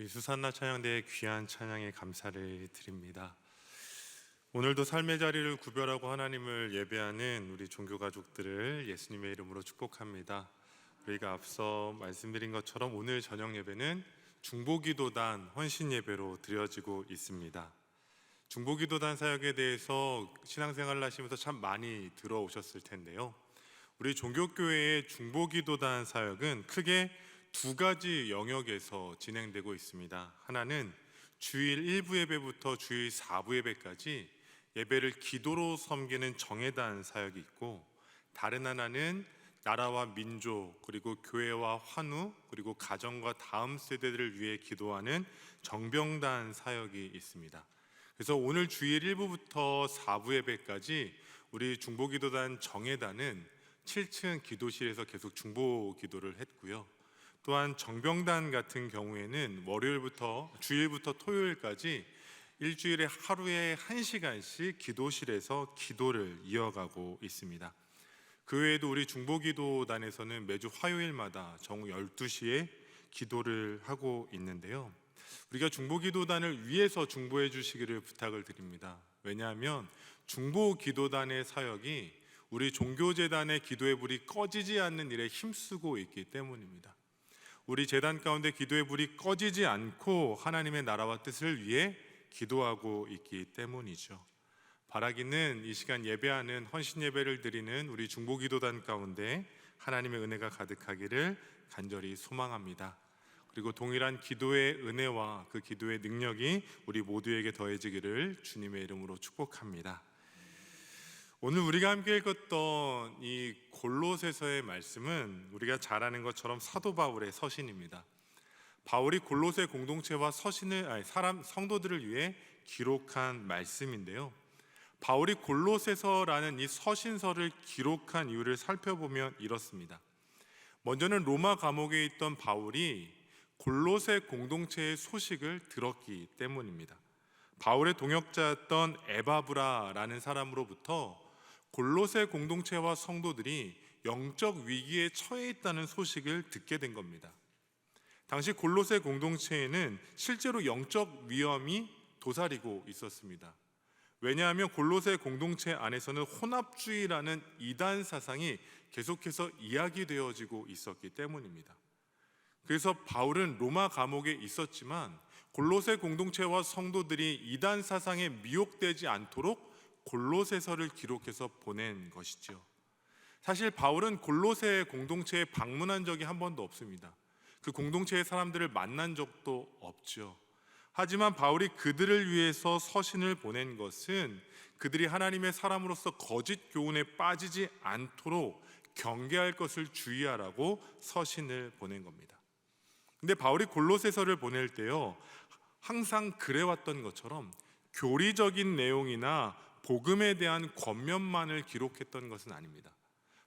우리 수산나 찬양대의 귀한 찬양에 감사를 드립니다. 오늘도 삶의 자리를 구별하고 하나님을 예배하는 우리 종교 가족들을 예수님의 이름으로 축복합니다. 우리가 앞서 말씀드린 것처럼 오늘 저녁 예배는 중보기도단 헌신 예배로 드려지고 있습니다. 중보기도단 사역에 대해서 신앙생활을 하시면서 참 많이 들어오셨을 텐데요. 우리 종교교회의 중보기도단 사역은 크게 두 가지 영역에서 진행되고 있습니다. 하나는 주일 1부 예배부터 주일 4부 예배까지 예배를 기도로 섬기는 정예단 사역이 있고, 다른 하나는 나라와 민족 그리고 교회와 환우 그리고 가정과 다음 세대들을 위해 기도하는 정병단 사역이 있습니다. 그래서 오늘 주일 1부부터 4부 예배까지 우리 중보기도단 정예단은 7층 기도실에서 계속 중보 기도를 했고요. 또한 정병단 같은 경우에는 주일부터 토요일까지 일주일에 하루에 1시간씩 기도실에서 기도를 이어가고 있습니다. 그 외에도 우리 중보기도단에서는 매주 화요일마다 정오 12시에 기도를 하고 있는데요. 우리가 중보기도단을 위해서 중보해 주시기를 부탁을 드립니다. 왜냐하면 중보기도단의 사역이 우리 종교재단의 기도의 불이 꺼지지 않는 일에 힘쓰고 있기 때문입니다. 우리 재단 가운데 기도의 불이 꺼지지 않고 하나님의 나라와 뜻을 위해 기도하고 있기 때문이죠. 바라기는 이 시간 예배하는 헌신 예배를 드리는 우리 중보기도단 가운데 하나님의 은혜가 가득하기를 간절히 소망합니다. 그리고 동일한 기도의 은혜와 그 기도의 능력이 우리 모두에게 더해지기를 주님의 이름으로 축복합니다. 오늘 우리가 함께 읽었던 이 골로새서의 말씀은 우리가 잘 아는 것처럼 사도 바울의 서신입니다. 바울이 골로새 공동체와 성도들을 위해 기록한 말씀인데요. 바울이 골로새서라는 이 서신서를 기록한 이유를 살펴보면 이렇습니다. 먼저는 로마 감옥에 있던 바울이 골로새 공동체의 소식을 들었기 때문입니다. 바울의 동역자였던 에바브라라는 사람으로부터 골로새 공동체와 성도들이 영적 위기에 처해 있다는 소식을 듣게 된 겁니다. 당시 골로새 공동체에는 실제로 영적 위험이 도사리고 있었습니다. 왜냐하면 골로새 공동체 안에서는 혼합주의라는 이단 사상이 계속해서 이야기되어지고 있었기 때문입니다. 그래서 바울은 로마 감옥에 있었지만 골로새 공동체와 성도들이 이단 사상에 미혹되지 않도록 골로새서를 기록해서 보낸 것이죠. 사실 바울은 골로새 공동체에 방문한 적이 한 번도 없습니다. 그 공동체의 사람들을 만난 적도 없죠. 하지만 바울이 그들을 위해서 서신을 보낸 것은 그들이 하나님의 사람으로서 거짓 교훈에 빠지지 않도록 경계할 것을 주의하라고 서신을 보낸 겁니다. 근데 바울이 골로새서를 보낼 때요, 항상 그래왔던 것처럼 교리적인 내용이나 복음에 대한 권면만을 기록했던 것은 아닙니다.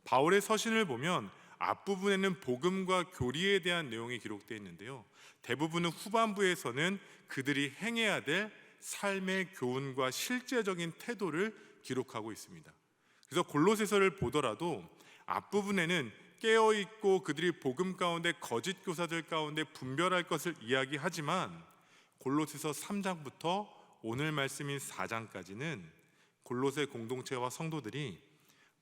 바울의 서신을 보면 앞부분에는 복음과 교리에 대한 내용이 기록되어 있는데요, 대부분은 후반부에서는 그들이 행해야 될 삶의 교훈과 실제적인 태도를 기록하고 있습니다. 그래서 골로새서를 보더라도 앞부분에는 깨어있고 그들이 복음 가운데 거짓 교사들 가운데 분별할 것을 이야기하지만 골로새서 3장부터 오늘 말씀인 4장까지는 골로새 공동체와 성도들이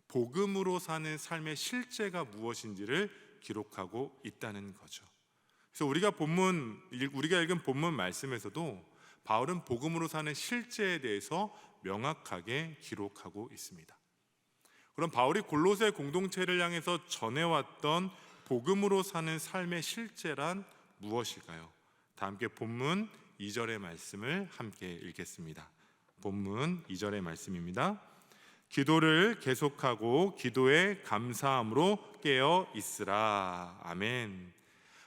복음으로 사는 삶의 실제가 무엇인지를 기록하고 있다는 거죠. 그래서 우리가 읽은 본문 말씀에서도 바울은 복음으로 사는 실제에 대해서 명확하게 기록하고 있습니다. 그럼 바울이 골로새 공동체를 향해서 전해왔던 복음으로 사는 삶의 실제란 무엇일까요? 다 함께 본문 2절의 말씀을 함께 읽겠습니다. 본문 2절의 말씀입니다. 기도를 계속하고 기도에 감사함으로 깨어 있으라. 아멘.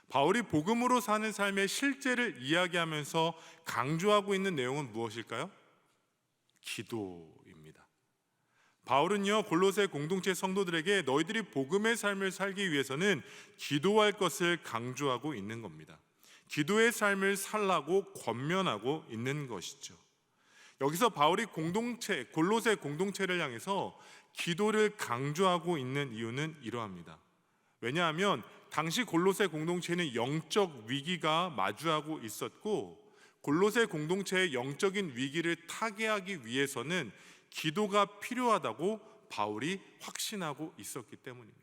바울이 복음으로 사는 삶의 실제를 이야기하면서 강조하고 있는 내용은 무엇일까요? 기도입니다. 바울은요, 골로새 공동체 성도들에게 너희들이 복음의 삶을 살기 위해서는 기도할 것을 강조하고 있는 겁니다. 기도의 삶을 살라고 권면하고 있는 것이죠. 여기서 바울이 골로새 공동체를 향해서 기도를 강조하고 있는 이유는 이러합니다. 왜냐하면 당시 골로새 공동체는 영적 위기가 마주하고 있었고, 골로새 공동체의 영적인 위기를 타개하기 위해서는 기도가 필요하다고 바울이 확신하고 있었기 때문입니다.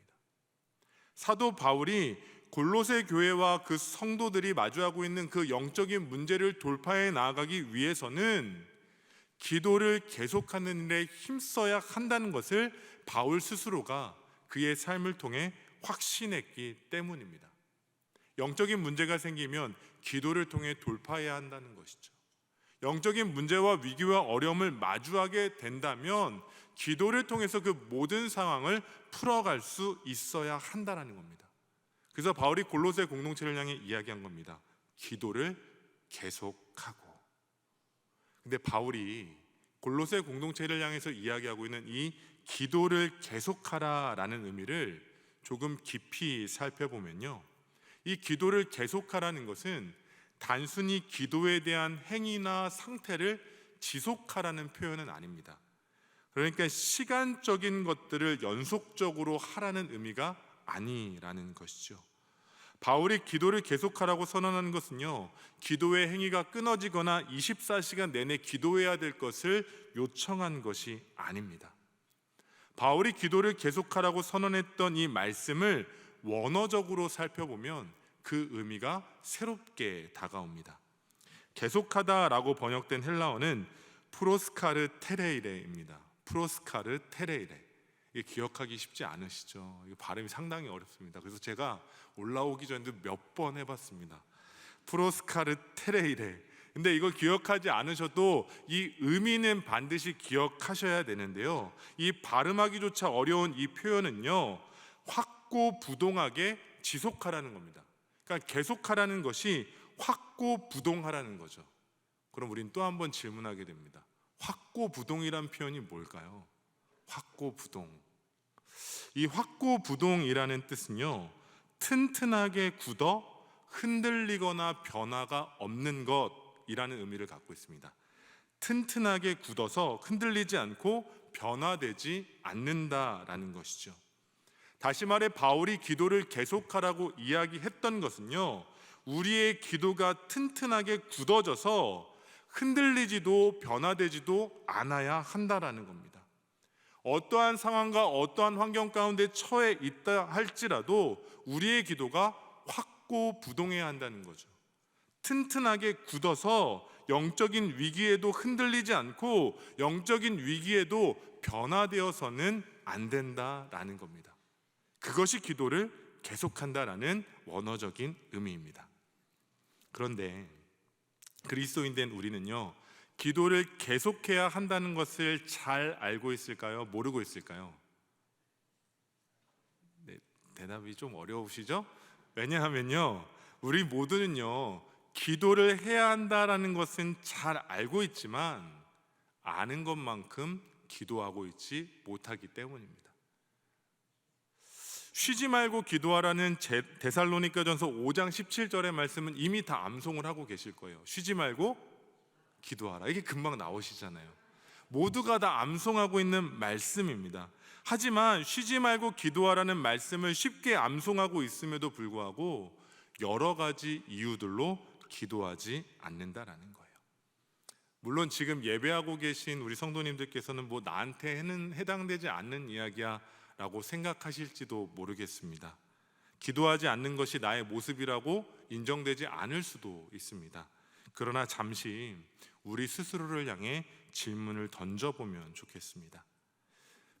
사도 바울이 골로새 교회와 그 성도들이 마주하고 있는 그 영적인 문제를 돌파해 나아가기 위해서는 기도를 계속하는 일에 힘써야 한다는 것을 바울 스스로가 그의 삶을 통해 확신했기 때문입니다. 영적인 문제가 생기면 기도를 통해 돌파해야 한다는 것이죠. 영적인 문제와 위기와 어려움을 마주하게 된다면 기도를 통해서 그 모든 상황을 풀어갈 수 있어야 한다는 겁니다. 그래서 바울이 골로새 공동체를 향해 이야기한 겁니다. 기도를 계속하고. 근데 바울이 골로새 공동체를 향해서 이야기하고 있는 이 기도를 계속하라라는 의미를 조금 깊이 살펴보면요, 이 기도를 계속하라는 것은 단순히 기도에 대한 행위나 상태를 지속하라는 표현은 아닙니다. 그러니까 시간적인 것들을 연속적으로 하라는 의미가 아니라는 것이죠. 바울이 기도를 계속하라고 선언하는 것은요, 기도의 행위가 끊어지거나 24시간 내내 기도해야 될 것을 요청한 것이 아닙니다. 바울이 기도를 계속하라고 선언했던 이 말씀을 원어적으로 살펴보면 그 의미가 새롭게 다가옵니다. 계속하다라고 번역된 헬라어는 프로스카르테레이레입니다. 프로스카르테레이레. 이게 기억하기 쉽지 않으시죠? 이거 발음이 상당히 어렵습니다. 그래서 제가 올라오기 전에도 몇 번 해봤습니다. 프로스카르테레이레. 근데 이걸 기억하지 않으셔도 이 의미는 반드시 기억하셔야 되는데요, 이 발음하기조차 어려운 이 표현은요, 확고부동하게 지속하라는 겁니다. 그러니까 계속하라는 것이 확고부동하라는 거죠. 그럼 우린 또 한 번 질문하게 됩니다. 확고부동이란 표현이 뭘까요? 확고부동. 이 확고부동이라는 뜻은요, 튼튼하게 굳어 흔들리거나 변화가 없는 것이라는 의미를 갖고 있습니다. 튼튼하게 굳어서 흔들리지 않고 변화되지 않는다라는 것이죠. 다시 말해 바울이 기도를 계속하라고 이야기했던 것은요, 우리의 기도가 튼튼하게 굳어져서 흔들리지도 변화되지도 않아야 한다라는 겁니다. 어떠한 상황과 어떠한 환경 가운데 처해 있다 할지라도 우리의 기도가 확고부동해야 한다는 거죠. 튼튼하게 굳어서 영적인 위기에도 흔들리지 않고 영적인 위기에도 변화되어서는 안 된다라는 겁니다. 그것이 기도를 계속한다라는 원어적인 의미입니다. 그런데 그리스도인 된 우리는요, 기도를 계속해야 한다는 것을 잘 알고 있을까요? 모르고 있을까요? 네, 대답이 좀 어려우시죠? 왜냐하면요, 우리 모두는요, 기도를 해야 한다라는 것은 잘 알고 있지만 아는 것만큼 기도하고 있지 못하기 때문입니다. 쉬지 말고 기도하라는 데살로니가전서 5장 17절의 말씀은 이미 다 암송을 하고 계실 거예요. 쉬지 말고 기도하라. 이게 금방 나오시잖아요. 모두가 다 암송하고 있는 말씀입니다. 하지만 쉬지 말고 기도하라는 말씀을 쉽게 암송하고 있음에도 불구하고 여러 가지 이유들로 기도하지 않는다라는 거예요. 물론 지금 예배하고 계신 우리 성도님들께서는 뭐 나한테는 해당되지 않는 이야기야 라고 생각하실지도 모르겠습니다. 기도하지 않는 것이 나의 모습이라고 인정되지 않을 수도 있습니다. 그러나 잠시 우리 스스로를 향해 질문을 던져보면 좋겠습니다.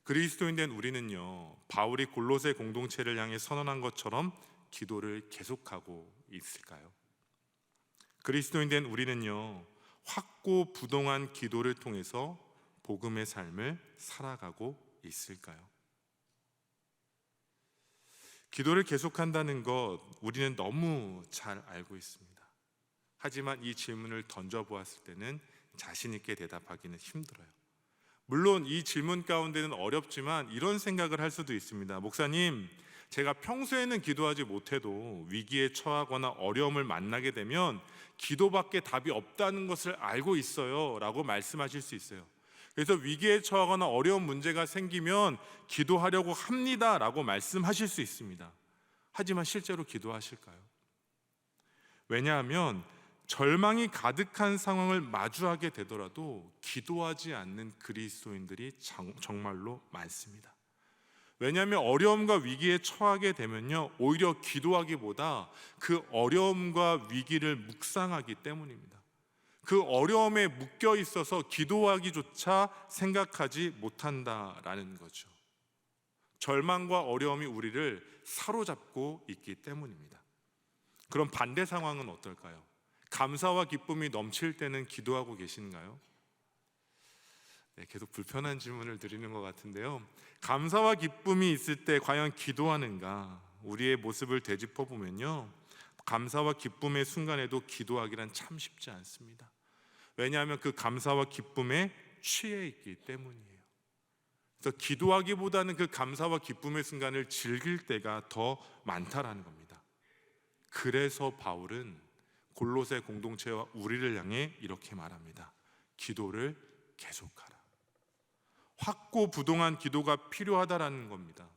그리스도인 된 우리는요, 바울이 골로새 공동체를 향해 선언한 것처럼 기도를 계속하고 있을까요? 그리스도인 된 우리는요, 확고부동한 기도를 통해서 복음의 삶을 살아가고 있을까요? 기도를 계속한다는 것 우리는 너무 잘 알고 있습니다. 하지만 이 질문을 던져보았을 때는 자신 있게 대답하기는 힘들어요. 물론 이 질문 가운데는 어렵지만 이런 생각을 할 수도 있습니다. 목사님, 제가 평소에는 기도하지 못해도 위기에 처하거나 어려움을 만나게 되면 기도밖에 답이 없다는 것을 알고 있어요 라고 말씀하실 수 있어요. 그래서 위기에 처하거나 어려운 문제가 생기면 기도하려고 합니다 라고 말씀하실 수 있습니다. 하지만 실제로 기도하실까요? 왜냐하면 절망이 가득한 상황을 마주하게 되더라도 기도하지 않는 그리스도인들이 정말로 많습니다. 왜냐하면 어려움과 위기에 처하게 되면요, 오히려 기도하기보다 그 어려움과 위기를 묵상하기 때문입니다. 그 어려움에 묶여 있어서 기도하기조차 생각하지 못한다라는 거죠. 절망과 어려움이 우리를 사로잡고 있기 때문입니다. 그럼 반대 상황은 어떨까요? 감사와 기쁨이 넘칠 때는 기도하고 계신가요? 네, 계속 불편한 질문을 드리는 것 같은데요. 감사와 기쁨이 있을 때 과연 기도하는가? 우리의 모습을 되짚어 보면요, 감사와 기쁨의 순간에도 기도하기란 참 쉽지 않습니다. 왜냐하면 그 감사와 기쁨에 취해 있기 때문이에요. 그래서 기도하기보다는 그 감사와 기쁨의 순간을 즐길 때가 더 많다라는 겁니다. 그래서 바울은 골로새 공동체와 우리를 향해 이렇게 말합니다. 기도를 계속하라. 확고부동한 기도가 필요하다라는 겁니다.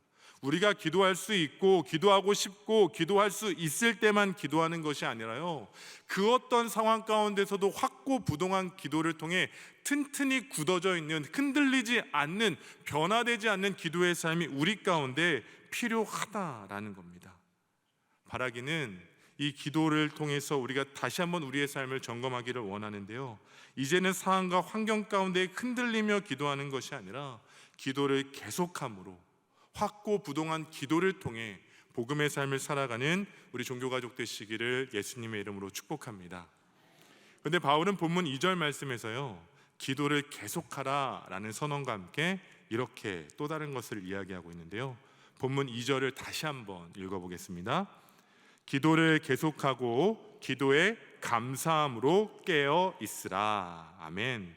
우리가 기도할 수 있고 기도하고 싶고 기도할 수 있을 때만 기도하는 것이 아니라요, 그 어떤 상황 가운데서도 확고부동한 기도를 통해 튼튼히 굳어져 있는, 흔들리지 않는, 변화되지 않는 기도의 삶이 우리 가운데 필요하다라는 겁니다. 바라기는 이 기도를 통해서 우리가 다시 한번 우리의 삶을 점검하기를 원하는데요, 이제는 상황과 환경 가운데 흔들리며 기도하는 것이 아니라 기도를 계속함으로 확고부동한 기도를 통해 복음의 삶을 살아가는 우리 종교가족 되시기를 예수님의 이름으로 축복합니다. 그런데 바울은 본문 2절 말씀에서요, 기도를 계속하라 라는 선언과 함께 이렇게 또 다른 것을 이야기하고 있는데요, 본문 2절을 다시 한번 읽어보겠습니다. 기도를 계속하고 기도에 감사함으로 깨어 있으라. 아멘.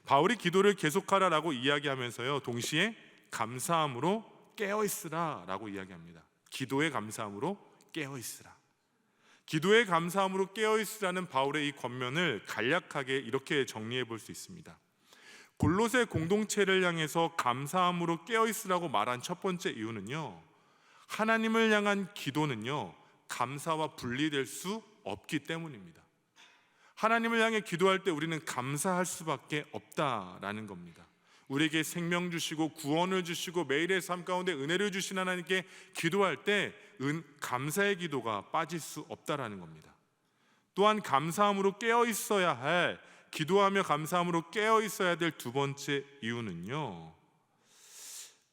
바울이 기도를 계속하라라고 이야기하면서요, 동시에 감사함으로 깨어 있으라 라고 이야기합니다. 기도에 감사함으로 깨어 있으라. 기도에 감사함으로 깨어 있으라는 바울의 이 권면을 간략하게 이렇게 정리해 볼 수 있습니다. 골로새 공동체를 향해서 감사함으로 깨어 있으라고 말한 첫 번째 이유는요, 하나님을 향한 기도는요, 감사와 분리될 수 없기 때문입니다. 하나님을 향해 기도할 때 우리는 감사할 수밖에 없다라는 겁니다. 우리에게 생명 주시고 구원을 주시고 매일의 삶 가운데 은혜를 주신 하나님께 기도할 때 감사의 기도가 빠질 수 없다라는 겁니다. 또한 감사함으로 깨어 있어야 할, 기도하며 감사함으로 깨어 있어야 될 두 번째 이유는요,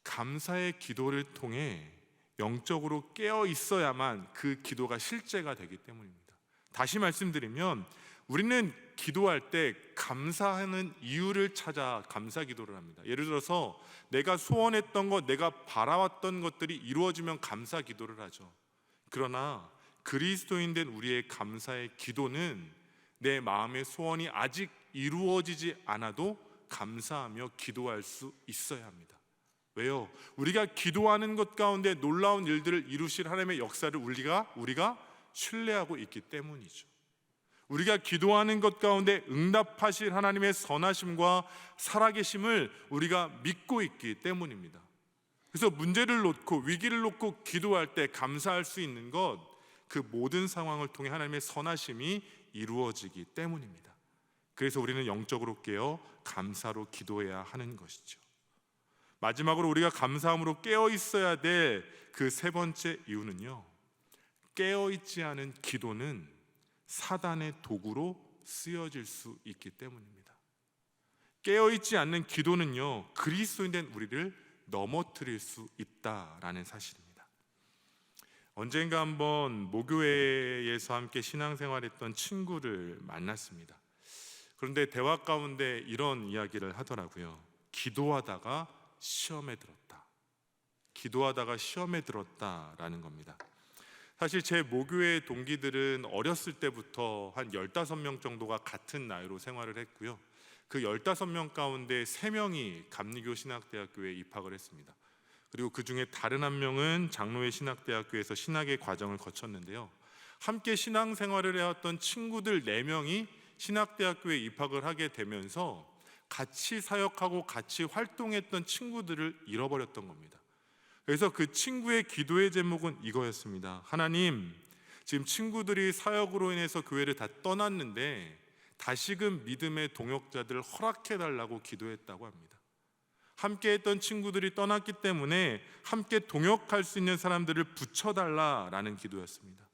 감사의 기도를 통해 영적으로 깨어 있어야만 그 기도가 실제가 되기 때문입니다. 다시 말씀드리면 우리는 기도할 때 감사하는 이유를 찾아 감사 기도를 합니다. 예를 들어서 내가 소원했던 것, 내가 바라왔던 것들이 이루어지면 감사 기도를 하죠. 그러나 그리스도인 된 우리의 감사의 기도는 내 마음의 소원이 아직 이루어지지 않아도 감사하며 기도할 수 있어야 합니다. 왜요? 우리가 기도하는 것 가운데 놀라운 일들을 이루실 하나님의 역사를 우리가 신뢰하고 있기 때문이죠. 우리가 기도하는 것 가운데 응답하실 하나님의 선하심과 살아계심을 우리가 믿고 있기 때문입니다. 그래서 문제를 놓고 위기를 놓고 기도할 때 감사할 수 있는 것, 그 모든 상황을 통해 하나님의 선하심이 이루어지기 때문입니다. 그래서 우리는 영적으로 깨어 감사로 기도해야 하는 것이죠. 마지막으로 우리가 감사함으로 깨어 있어야 될 그 세 번째 이유는요, 깨어 있지 않은 기도는 사단의 도구로 쓰여질 수 있기 때문입니다. 깨어 있지 않는 기도는요, 그리스도인 된 우리를 넘어뜨릴 수 있다라는 사실입니다. 언젠가 한번 모교회에서 함께 신앙생활했던 친구를 만났습니다. 그런데 대화 가운데 이런 이야기를 하더라고요. 기도하다가 시험에 들었다. 기도하다가 시험에 들었다라는 겁니다. 사실 제 모교회 동기들은 어렸을 때부터 한 15명 정도가 같은 나이로 생활을 했고요. 그 15명 가운데 3명이 감리교 신학대학교에 입학을 했습니다. 그리고 그 중에 다른 한 명은 장로회 신학대학교에서 신학의 과정을 거쳤는데요. 함께 신앙생활을 해왔던 친구들 4명이 신학대학교에 입학을 하게 되면서 같이 사역하고 같이 활동했던 친구들을 잃어버렸던 겁니다. 그래서 그 친구의 기도의 제목은 이거였습니다. 하나님, 지금 친구들이 사역으로 인해서 교회를 다 떠났는데 다시금 믿음의 동역자들을 허락해달라고 기도했다고 합니다. 함께 했던 친구들이 떠났기 때문에 함께 동역할 수 있는 사람들을 붙여달라라는 기도였습니다.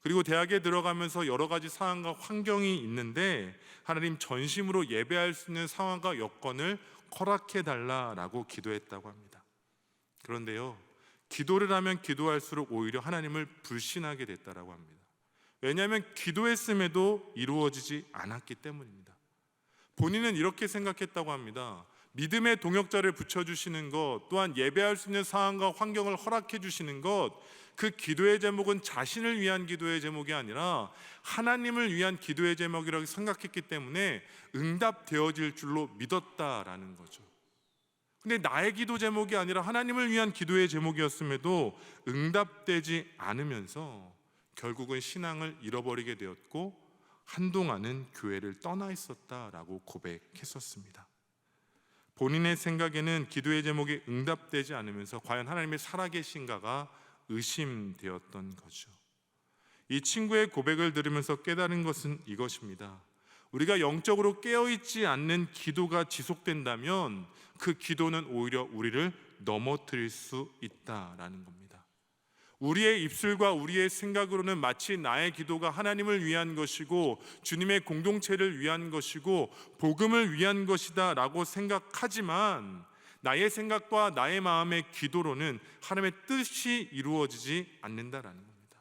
그리고 대학에 들어가면서 여러 가지 상황과 환경이 있는데 하나님, 전심으로 예배할 수 있는 상황과 여건을 허락해달라라고 기도했다고 합니다. 그런데요, 기도를 하면 기도할수록 오히려 하나님을 불신하게 됐다라고 합니다. 왜냐하면 기도했음에도 이루어지지 않았기 때문입니다. 본인은 이렇게 생각했다고 합니다. 믿음의 동역자를 붙여주시는 것, 또한 예배할 수 있는 상황과 환경을 허락해 주시는 것, 그 기도의 제목은 자신을 위한 기도의 제목이 아니라 하나님을 위한 기도의 제목이라고 생각했기 때문에 응답되어질 줄로 믿었다라는 거죠. 근데 나의 기도 제목이 아니라 하나님을 위한 기도의 제목이었음에도 응답되지 않으면서 결국은 신앙을 잃어버리게 되었고 한동안은 교회를 떠나 있었다라고 고백했었습니다. 본인의 생각에는 기도의 제목이 응답되지 않으면서 과연 하나님이 살아계신가가 의심되었던 거죠. 이 친구의 고백을 들으면서 깨달은 것은 이것입니다. 우리가 영적으로 깨어있지 않는 기도가 지속된다면 그 기도는 오히려 우리를 넘어뜨릴 수 있다라는 겁니다. 우리의 입술과 우리의 생각으로는 마치 나의 기도가 하나님을 위한 것이고 주님의 공동체를 위한 것이고 복음을 위한 것이다 라고 생각하지만 나의 생각과 나의 마음의 기도로는 하나님의 뜻이 이루어지지 않는다라는 겁니다.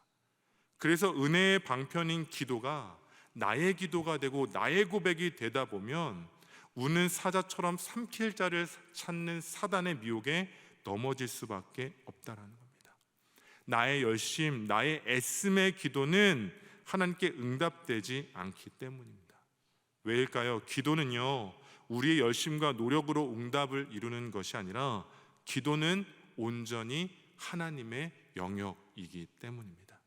그래서 은혜의 방편인 기도가 나의 기도가 되고 나의 고백이 되다 보면 우는 사자처럼 삼킬 자를 찾는 사단의 미혹에 넘어질 수밖에 없다라는 겁니다. 나의 열심, 나의 애씀의 기도는 하나님께 응답되지 않기 때문입니다. 왜일까요? 기도는요, 우리의 열심과 노력으로 응답을 이루는 것이 아니라 기도는 온전히 하나님의 영역이기 때문입니다.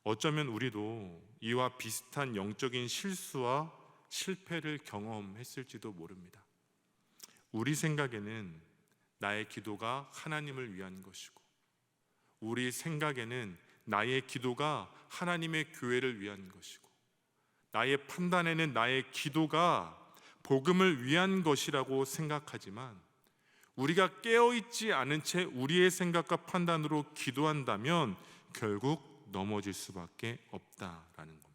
어쩌면 우리도 이와 비슷한 영적인 실수와 실패를 경험했을지도 모릅니다. 우리 생각에는 나의 기도가 하나님을 위한 것이고 우리 생각에는 나의 기도가 하나님의 교회를 위한 것이고 나의 판단에는 나의 기도가 복음을 위한 것이라고 생각하지만 우리가 깨어있지 않은 채 우리의 생각과 판단으로 기도한다면 결국 넘어질 수밖에 없다라는 겁니다.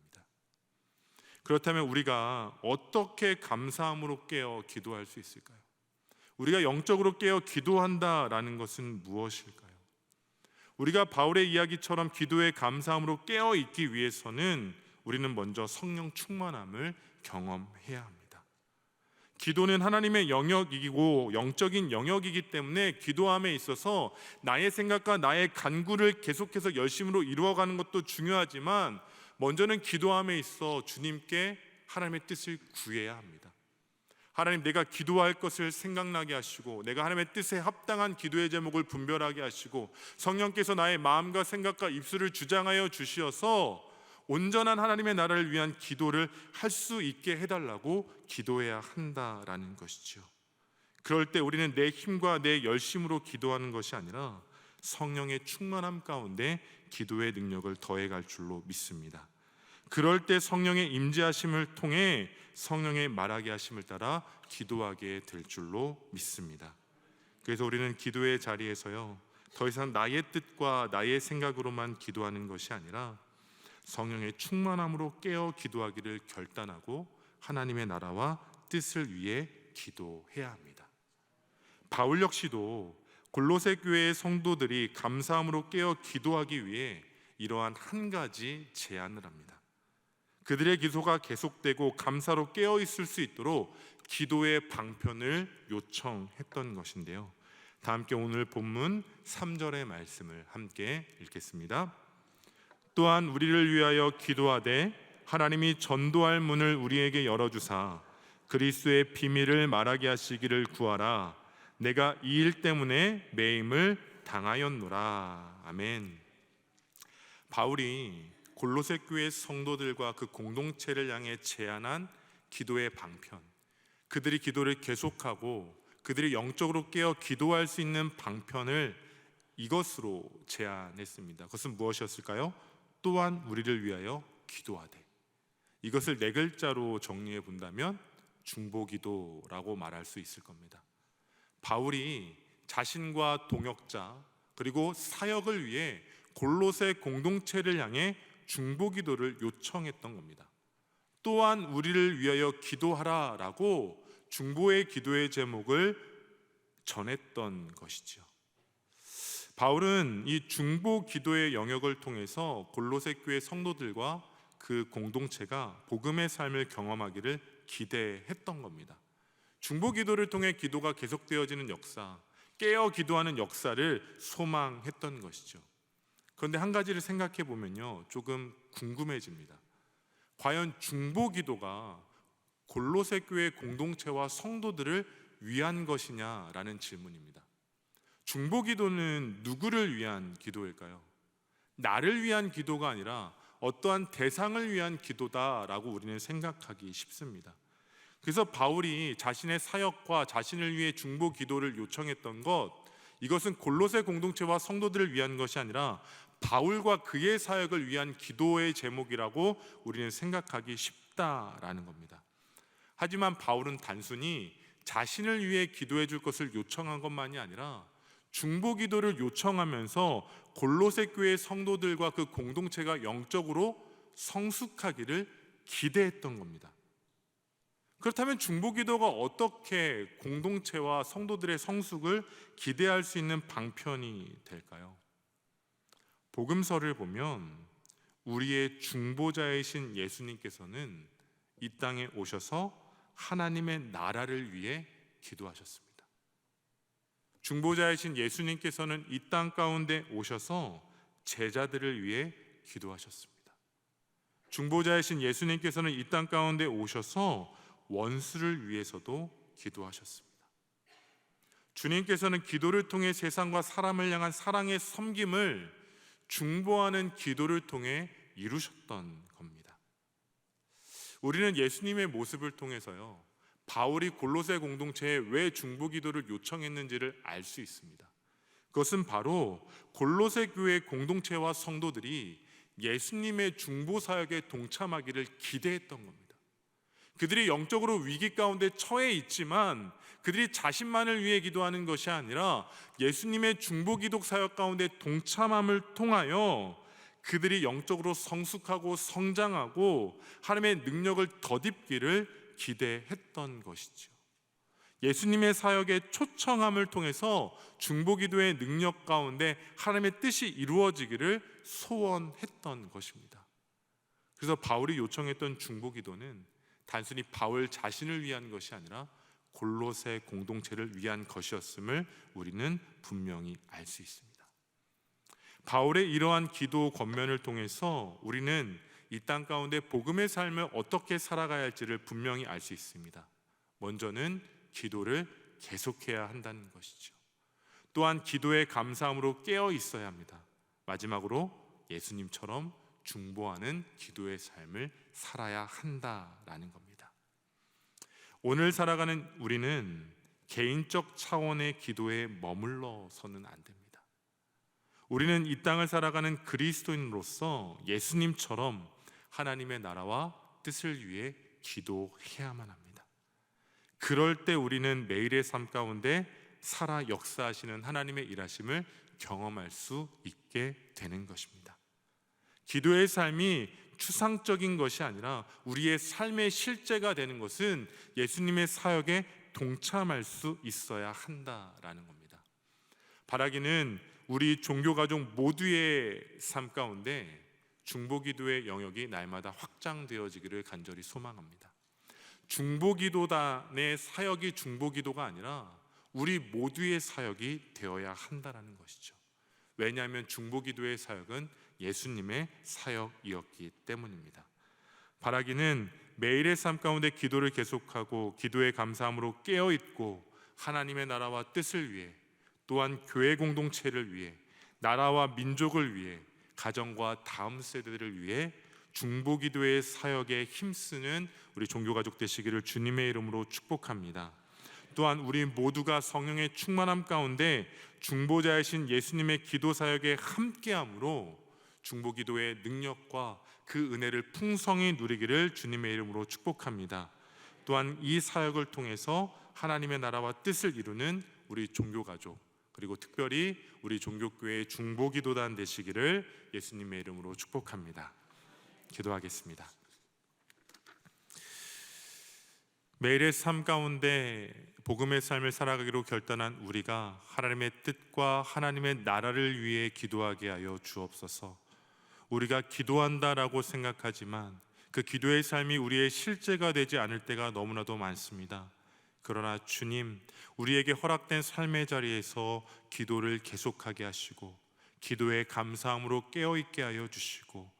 그렇다면 우리가 어떻게 감사함으로 깨어 기도할 수 있을까요? 우리가 영적으로 깨어 기도한다라는 것은 무엇일까요? 우리가 바울의 이야기처럼 기도의 감사함으로 깨어 있기 위해서는 우리는 먼저 성령 충만함을 경험해야 합니다. 기도는 하나님의 영역이고 영적인 영역이기 때문에 기도함에 있어서 나의 생각과 나의 간구를 계속해서 열심으로 이루어가는 것도 중요하지만 먼저는 기도함에 있어 주님께 하나님의 뜻을 구해야 합니다. 하나님, 내가 기도할 것을 생각나게 하시고 내가 하나님의 뜻에 합당한 기도의 제목을 분별하게 하시고 성령께서 나의 마음과 생각과 입술을 주장하여 주시어서 온전한 하나님의 나라를 위한 기도를 할 수 있게 해달라고 기도해야 한다라는 것이죠. 그럴 때 우리는 내 힘과 내 열심으로 기도하는 것이 아니라 성령의 충만함 가운데 기도의 능력을 더해갈 줄로 믿습니다. 그럴 때 성령의 임재하심을 통해 성령의 말하게 하심을 따라 기도하게 될 줄로 믿습니다. 그래서 우리는 기도의 자리에서요, 더 이상 나의 뜻과 나의 생각으로만 기도하는 것이 아니라 성령의 충만함으로 깨어 기도하기를 결단하고 하나님의 나라와 뜻을 위해 기도해야 합니다. 바울 역시도 골로새 교회의 성도들이 감사함으로 깨어 기도하기 위해 이러한 한 가지 제안을 합니다. 그들의 기도가 계속되고 감사로 깨어 있을 수 있도록 기도의 방편을 요청했던 것인데요. 다 함께 오늘 본문 3절의 말씀을 함께 읽겠습니다. 또한 우리를 위하여 기도하되 하나님이 전도할 문을 우리에게 열어주사 그리스도의 비밀을 말하게 하시기를 구하라. 내가 이 일 때문에 매임을 당하였노라. 아멘. 바울이 골로새 교회 성도들과 그 공동체를 향해 제안한 기도의 방편, 그들이 기도를 계속하고 그들이 영적으로 깨어 기도할 수 있는 방편을 이것으로 제안했습니다. 그것은 무엇이었을까요? 또한 우리를 위하여 기도하되. 이것을 네 글자로 정리해 본다면 중보기도라고 말할 수 있을 겁니다. 바울이 자신과 동역자 그리고 사역을 위해 골로새 공동체를 향해 중보기도를 요청했던 겁니다. 또한 우리를 위하여 기도하라 라고 중보의 기도의 제목을 전했던 것이죠. 바울은 이 중보 기도의 영역을 통해서 골로새 교회 성도들과 그 공동체가 복음의 삶을 경험하기를 기대했던 겁니다. 중보 기도를 통해 기도가 계속되어지는 역사, 깨어 기도하는 역사를 소망했던 것이죠. 그런데 한 가지를 생각해 보면요, 조금 궁금해집니다. 과연 중보 기도가 골로새 교회 공동체와 성도들을 위한 것이냐라는 질문입니다. 중보 기도는 누구를 위한 기도일까요? 나를 위한 기도가 아니라 어떠한 대상을 위한 기도다라고 우리는 생각하기 쉽습니다. 그래서 바울이 자신의 사역과 자신을 위해 중보 기도를 요청했던 이것은 골로새 공동체와 성도들을 위한 것이 아니라 바울과 그의 사역을 위한 기도의 제목이라고 우리는 생각하기 쉽다라는 겁니다. 하지만 바울은 단순히 자신을 위해 기도해 줄 것을 요청한 것만이 아니라 중보 기도를 요청하면서 골로새 교회 성도들과 그 공동체가 영적으로 성숙하기를 기대했던 겁니다. 그렇다면 중보 기도가 어떻게 공동체와 성도들의 성숙을 기대할 수 있는 방편이 될까요? 복음서를 보면 우리의 중보자이신 예수님께서는 이 땅에 오셔서 하나님의 나라를 위해 기도하셨습니다. 중보자이신 예수님께서는 이 땅 가운데 오셔서 제자들을 위해 기도하셨습니다. 중보자이신 예수님께서는 이 땅 가운데 오셔서 원수를 위해서도 기도하셨습니다. 주님께서는 기도를 통해 세상과 사람을 향한 사랑의 섬김을 중보하는 기도를 통해 이루셨던 겁니다. 우리는 예수님의 모습을 통해서요, 바울이 골로새 공동체에 왜 중보 기도를 요청했는지를 알 수 있습니다. 그것은 바로 골로새 교회 공동체와 성도들이 예수님의 중보 사역에 동참하기를 기대했던 겁니다. 그들이 영적으로 위기 가운데 처해 있지만 그들이 자신만을 위해 기도하는 것이 아니라 예수님의 중보 기도 사역 가운데 동참함을 통하여 그들이 영적으로 성숙하고 성장하고 하나님의 능력을 덧입기를 기대했던 것이죠. 예수님의 사역의 초청함을 통해서 중보 기도의 능력 가운데 하나님의 뜻이 이루어지기를 소원했던 것입니다. 그래서 바울이 요청했던 중보 기도는 단순히 바울 자신을 위한 것이 아니라 골로새 공동체를 위한 것이었음을 우리는 분명히 알 수 있습니다. 바울의 이러한 기도 권면을 통해서 우리는 이 땅 가운데 복음의 삶을 어떻게 살아가야 할지를 분명히 알 수 있습니다. 먼저는 기도를 계속해야 한다는 것이죠. 또한 기도의 감사함으로 깨어 있어야 합니다. 마지막으로 예수님처럼 중보하는 기도의 삶을 살아야 한다라는 겁니다. 오늘 살아가는 우리는 개인적 차원의 기도에 머물러서는 안 됩니다. 우리는 이 땅을 살아가는 그리스도인으로서 예수님처럼 하나님의 나라와 뜻을 위해 기도해야만 합니다. 그럴 때 우리는 매일의 삶 가운데 살아 역사하시는 하나님의 일하심을 경험할 수 있게 되는 것입니다. 기도의 삶이 추상적인 것이 아니라 우리의 삶의 실제가 되는 것은 예수님의 사역에 동참할 수 있어야 한다라는 겁니다. 바라기는 우리 종교가족 모두의 삶 가운데 중보기도의 영역이 날마다 확장되어지기를 간절히 소망합니다. 중보기도단의 사역이 중보기도가 아니라 우리 모두의 사역이 되어야 한다는 것이죠. 왜냐하면 중보기도의 사역은 예수님의 사역이었기 때문입니다. 바라기는 매일의 삶 가운데 기도를 계속하고 기도의 감사함으로 깨어있고 하나님의 나라와 뜻을 위해 또한 교회 공동체를 위해 나라와 민족을 위해 가정과 다음 세대들을 위해 중보기도의 사역에 힘쓰는 우리 종교가족 되시기를 주님의 이름으로 축복합니다. 또한 우리 모두가 성령의 충만함 가운데 중보자이신 예수님의 기도 사역에 함께함으로 중보기도의 능력과 그 은혜를 풍성히 누리기를 주님의 이름으로 축복합니다. 또한 이 사역을 통해서 하나님의 나라와 뜻을 이루는 우리 종교가족, 그리고 특별히 우리 종교교회의 중보기도단 되시기를 예수님의 이름으로 축복합니다. 기도하겠습니다. 매일의 삶 가운데 복음의 삶을 살아가기로 결단한 우리가 하나님의 뜻과 하나님의 나라를 위해 기도하게 하여 주옵소서. 우리가 기도한다라고 생각하지만 그 기도의 삶이 우리의 실제가 되지 않을 때가 너무나도 많습니다. 그러나 주님, 우리에게 허락된 삶의 자리에서 기도를 계속하게 하시고 기도의 감사함으로 깨어있게 하여 주시고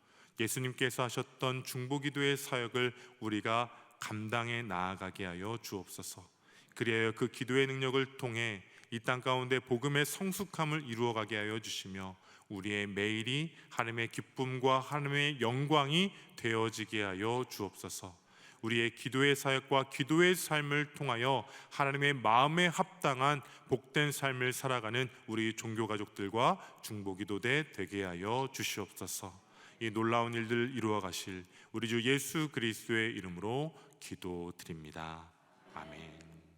예수님께서 하셨던 중보기도의 사역을 우리가 감당해 나아가게 하여 주옵소서. 그리하여 그 기도의 능력을 통해 이 땅 가운데 복음의 성숙함을 이루어가게 하여 주시며 우리의 매일이 하나님의 기쁨과 하나님의 영광이 되어지게 하여 주옵소서. 우리의 기도의 사역과 기도의 삶을 통하여 하나님의 마음에 합당한 복된 삶을 살아가는 우리 종교가족들과 중보기도대 되게 하여 주시옵소서. 이 놀라운 일들 이루어 가실 우리 주 예수 그리스도의 이름으로 기도드립니다. 아멘.